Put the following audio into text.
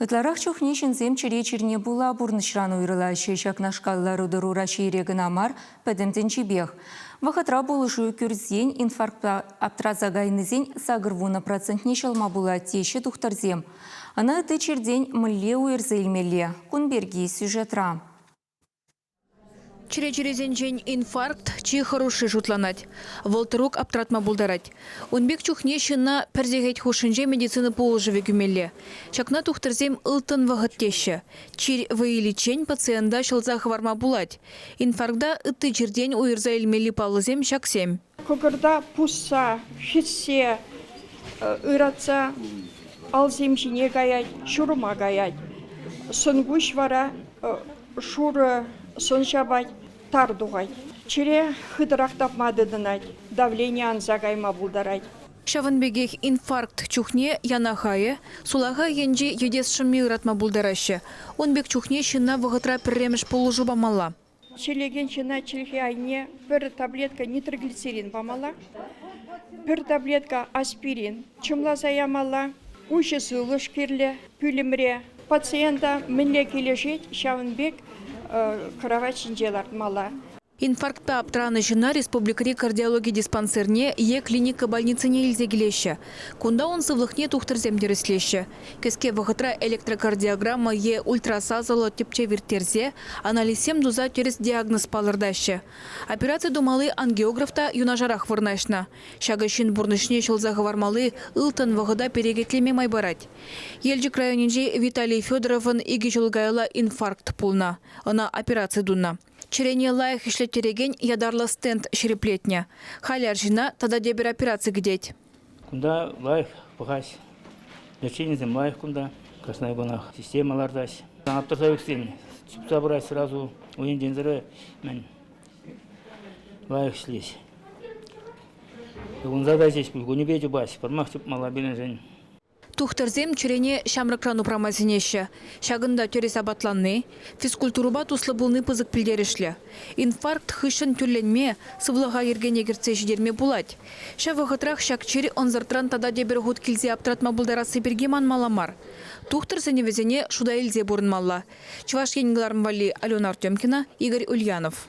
Ытларах чухне шинзем чире чирне була бурнышран уйрыла шешак нашкаллары дырура шейрегін амар пәдімден чебех. Вахатра болышу күрзен инфарктта аптразагайнызен сагырвуна процентне шалма була теші тухтарзем. Ана ыты чирден мылле уйрзелмелле. Кунберги сюжетра. Чире-чирезен жен инфаркт чи хороший жутланать. Волтырук аптратма булдарать. Унбек чухне шына перзегет хушинже медицины положеве гюмелле. Шакна тухтарзем ылтын вағыттеші. Чир выйличень пациента шылзах варма булать. Инфаркта ыты чирден уйрза эльмели палызем шаксем. Когато пусса, шитсе, ыратса, алземшине гаять, шурма гаять. Сонгуш вара, шуры соншабать, тардугай. Чире хыдрахтап мадыдынать, давление анзагайма булдарать. Шаванбегех инфаркт чухне янахае, сулага енжи едес шымми ыратма булдарашы. Онбек чухне шына вғытра пірремеш полужу бамала. Челеген шына чилхи айне бір таблетка нитроглицерин бамала, бір таблетка аспирин, чымласа ямала, ушысы лышкерле, пүлімре. Пациента мінле келешет, Шаванбек кровать шинжелартмала. Инфарктта аптраны жына республикари кардиология диспансерне клиника больницыне илзегілеші. Кунда он сывлықне тухтырземдеріслеші. Кеске вғытра электрокардиограмма ультрасазалы тепче виртерзе, анализсем дуза терес диагноз палырдашы. Операция думалы ангиографта юнажарах вырнашна. Шагашин бурнышне шылзағы вармалы ылтын вғыда перегетлеме майбарать. Елжик районинже Виталий Федоровын иги жылгайла инфаркт пулна. Она операция дунна. Чирене лайық ішлеттереген ядарлы стенд шереплетне. Халяр жина тада дебір операция гідет. Кунда лайық бұғас. Леченезем лайық кунда. Кашнай гонах системалардаш. Аптырса өксен. Чипса бұрай сразу ойын дензірі мен лайық ішлеш. Бүгін задай жеш бұл. Гүні бейді бас. Пармақ чіп мала белен жән. Тухтарзем чирене шамракрану прамазинеші. Шагында терес абатланны, физкультуруба туслы бұлны пызык пілдерішлі. Инфаркт хышын түрленме, сывлыға ерген егіртсе жидерме булать. Шавығытрах шакчири онзартран тада дебір ғуд келзе аптратма бұлдарасы берге манмаламар. Тухтарзене везене шуда елзе бұрынмалла. Чуваш еңгіларым вали Алена Артемкина, Игорь Ульянов.